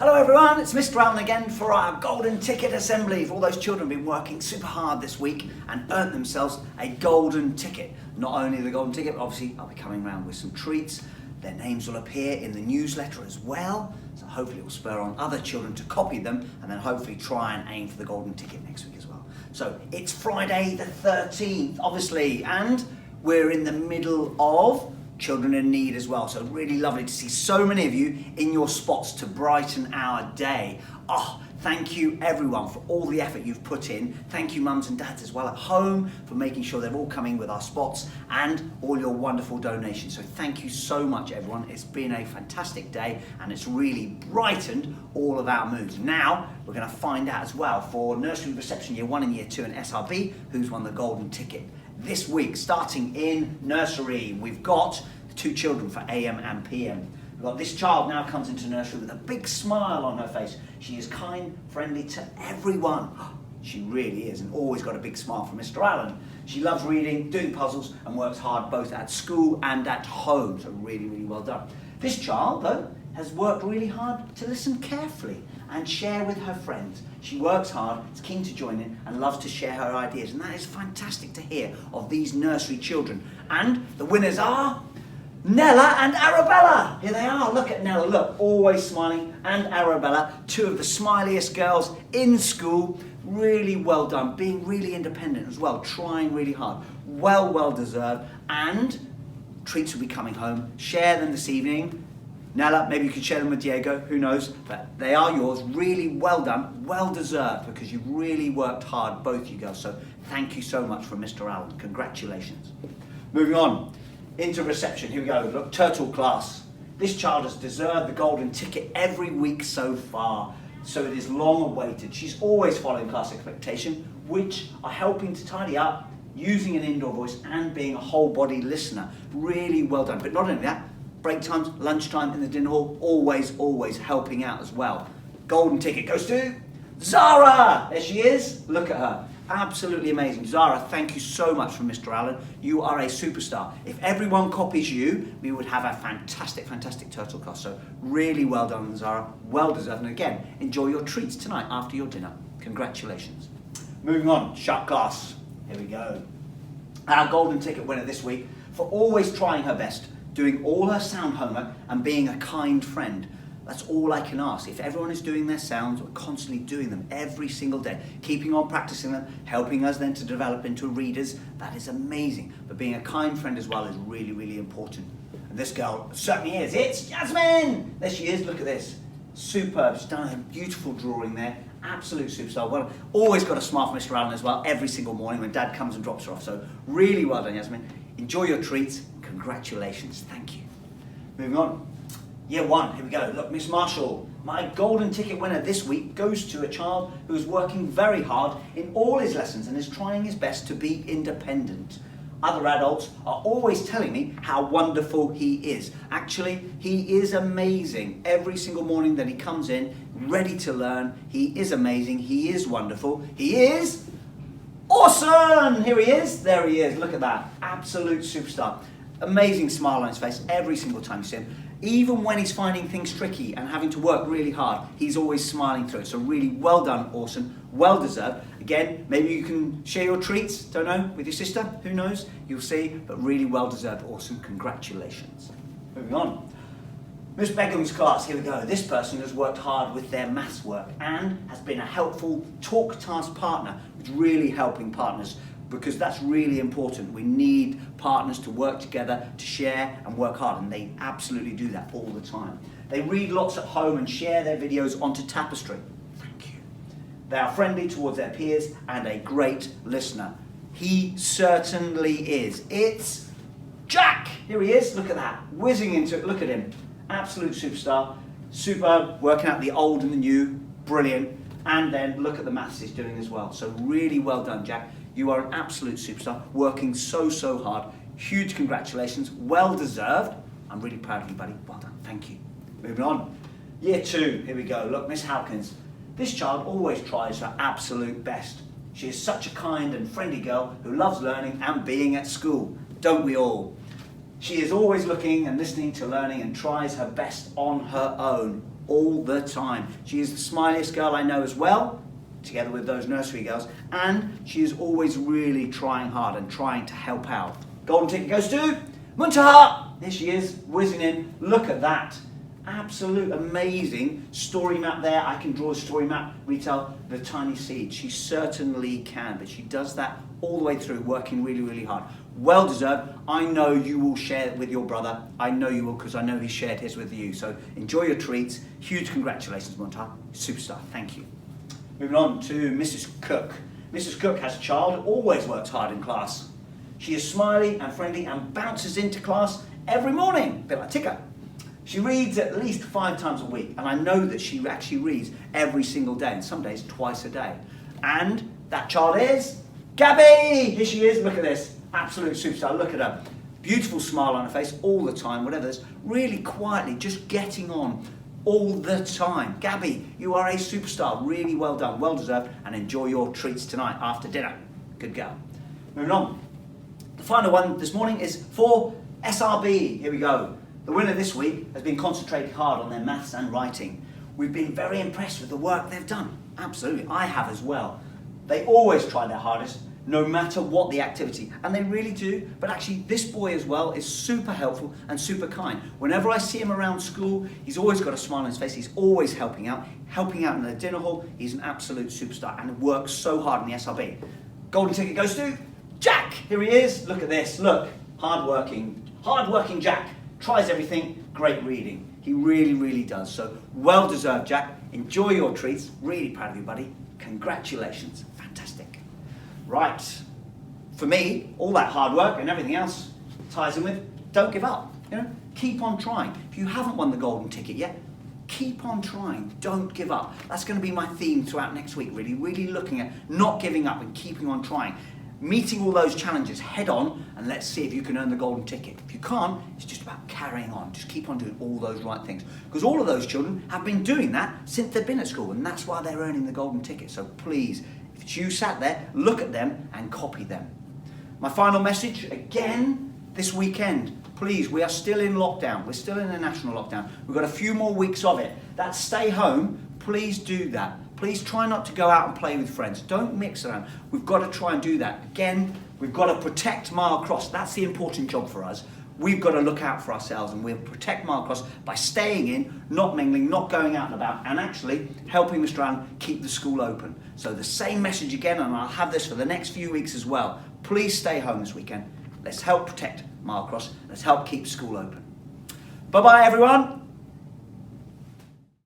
Hello everyone, it's Mr. Allen again for our Golden Ticket Assembly for all those children who've been working super hard this week and earned themselves a golden ticket. Not only the golden ticket, but obviously I'll be coming around with some treats. Their names will appear in the newsletter as well, so hopefully it will spur on other children to copy them and then hopefully try and aim for the golden ticket next week as well. So it's Friday the 13th, obviously, and we're in the middle of Children in Need as well. So really lovely to see so many of you in your spots to brighten our day. Oh, thank you everyone for all the effort you've put in. Thank you mums and dads as well at home for making sure they're all coming with our spots and all your wonderful donations. So thank you so much everyone. It's been a fantastic day and it's really brightened all of our moods. Now we're going to find out as well for Nursery Reception Year 1 and Year 2 and SRB who's won the golden ticket. This week, starting in nursery, we've got the two children for AM and PM. We've got this child now comes into nursery with a big smile on her face. She is kind, friendly to everyone. She really is, and always got a big smile from Mr. Allen. She loves reading, doing puzzles, and works hard both at school and at home, so really, really well done. This child, though, has worked really hard to listen carefully and share with her friends. She works hard, is keen to join in, and loves to share her ideas, and that is fantastic to hear of these nursery children. And the winners are Nella and Arabella. Here they are, look at Nella, look, always smiling, and Arabella, two of the smiliest girls in school. Really well done, being really independent as well, trying really hard. Well deserved, and treats will be coming home. Share them this evening. Nella, maybe you could share them with Diego, who knows, but they are yours. Really well done, well deserved, because you've really worked hard, both you girls. So thank you so much from Mr. Allen. Congratulations. Moving on into reception. Here we go. Look, Turtle class. This child has deserved the golden ticket every week so far, so it is long awaited. She's always following class expectation, which are helping to tidy up, using an indoor voice, and being a whole body listener. Really well done. But not only that, break times, lunchtime in the dinner hall, always helping out as well. Golden ticket goes to Zara. There she is. Look at her. Absolutely amazing. Zara, thank you so much from Mr. Allen. You are a superstar. If everyone copies you, we would have a fantastic turtle class. So really well done, Zara. Well deserved. And again, enjoy your treats tonight after your dinner. Congratulations. Moving on, shark class. Here we go. Our golden ticket winner this week for always trying her best, doing all her sound homework and being a kind friend. That's all I can ask. If everyone is doing their sounds, we're constantly doing them every single day, keeping on practicing them, helping us then to develop into readers, that is amazing. But being a kind friend as well is really important. And this girl certainly is. It's Jasmine! There she is, look at this. Superb, she's done a beautiful drawing there. Absolute superstar. Well, always got a smile from Mr. Allen as well every single morning when Dad comes and drops her off. So really well done, Jasmine. Enjoy your treats. Congratulations. Thank you. Moving on. Year 1, here we go. Look, Miss Marshall, my golden ticket winner this week goes to a child who is working very hard in all his lessons and is trying his best to be independent. Other adults are always telling me how wonderful he is. Actually, he is amazing. Every single morning that he comes in, ready to learn, he is amazing, he is wonderful, he is awesome! Here he is, there he is, look at that. Absolute superstar. Amazing smile on his face every single time you see him. Even when he's finding things tricky and having to work really hard, he's always smiling through it. So really well done, awesome, well deserved. Again, maybe you can share your treats, don't know, with your sister, who knows, you'll see, but really well deserved, awesome, congratulations. Moving on. Miss Begum's class, here we go. This person has worked hard with their maths work and has been a helpful talk task partner, which is really helping partners, because that's really important. We need partners to work together, to share and work hard, and they absolutely do that all the time. They read lots at home and share their videos onto Tapestry. Thank you. They are friendly towards their peers and a great listener. He certainly is. It's Jack! Here he is, look at that, whizzing into it, look at him. Absolute superstar, superb, working out the old and the new, brilliant, and then look at the maths he's doing as well. So really well done, Jack. You are an absolute superstar, working so hard. Huge congratulations, well deserved. I'm really proud of you, buddy. Well done, thank you. Moving on. Year 2, here we go. Look, Miss Hawkins. This child always tries her absolute best. She is such a kind and friendly girl who loves learning and being at school. Don't we all? She is always looking and listening to learning and tries her best on her own. all the time. She is the smiliest girl I know as well, together with those nursery girls, and she is always really trying hard and trying to help out. Golden ticket goes to Muntaha. Here she is, whizzing in. Look at that. Absolute amazing story map there. I can draw a story map, retell the tiny seed. She certainly can, but she does that all the way through, working really, really hard. Well deserved. I know you will share it with your brother. I know you will, because I know he shared his with you. So enjoy your treats. Huge congratulations, Muntaha. Superstar. Thank you. Moving on to Mrs. Cook. Mrs. Cook has a child, always works hard in class. She is smiley and friendly and bounces into class every morning, a bit like Ticker. She reads at least 5 times a week, and I know that she actually reads every single day, and some days twice a day. And that child is Gabby! Here she is, look at this. Absolute superstar, look at her. Beautiful smile on her face all the time, whatever this, really quietly, just getting on all the time. Gabby, you are a superstar, really well done, well deserved, and enjoy your treats tonight after dinner. Good girl. Moving on. The final one this morning is for SRB. Here we go. The winner this week has been concentrating hard on their maths and writing. We've been very impressed with the work they've done. Absolutely, I have as well. They always try their hardest, no matter what the activity, and they really do. But actually, this boy as well is super helpful and super kind. Whenever I see him around school, he's always got a smile on his face. He's always helping out in the dinner hall. He's an absolute superstar and works so hard in the SRB. Golden ticket goes to Jack. Here he is. Look at this. Look, hardworking Jack. Tries everything, great reading. He really, really does. So well deserved, Jack. Enjoy your treats. Really proud of you, buddy. Congratulations. Fantastic. Right. For me, all that hard work and everything else ties in with don't give up. You know, keep on trying. If you haven't won the golden ticket yet, keep on trying. Don't give up. That's going to be my theme throughout next week, really. Really looking at not giving up and keeping on trying. Meeting all those challenges head on, and let's see if you can earn the golden ticket. If you can't, it's just about carrying on. Just keep on doing all those right things. Because all of those children have been doing that since they've been at school, and that's why they're earning the golden ticket. So please, if you sat there, look at them and copy them. My final message, again, this weekend. Please, we are still in lockdown. We're still in a national lockdown. We've got a few more weeks of it. That stay home, please do that. Please try not to go out and play with friends. Don't mix around. We've got to try and do that. Again, we've got to protect Mile Cross. That's the important job for us. We've got to look out for ourselves, and we'll protect Mile Cross by staying in, not mingling, not going out and about, and actually helping Mr. Allen keep the school open. So the same message again, and I'll have this for the next few weeks as well. Please stay home this weekend. Let's help protect Mile Cross. Let's help keep school open. Bye-bye, everyone.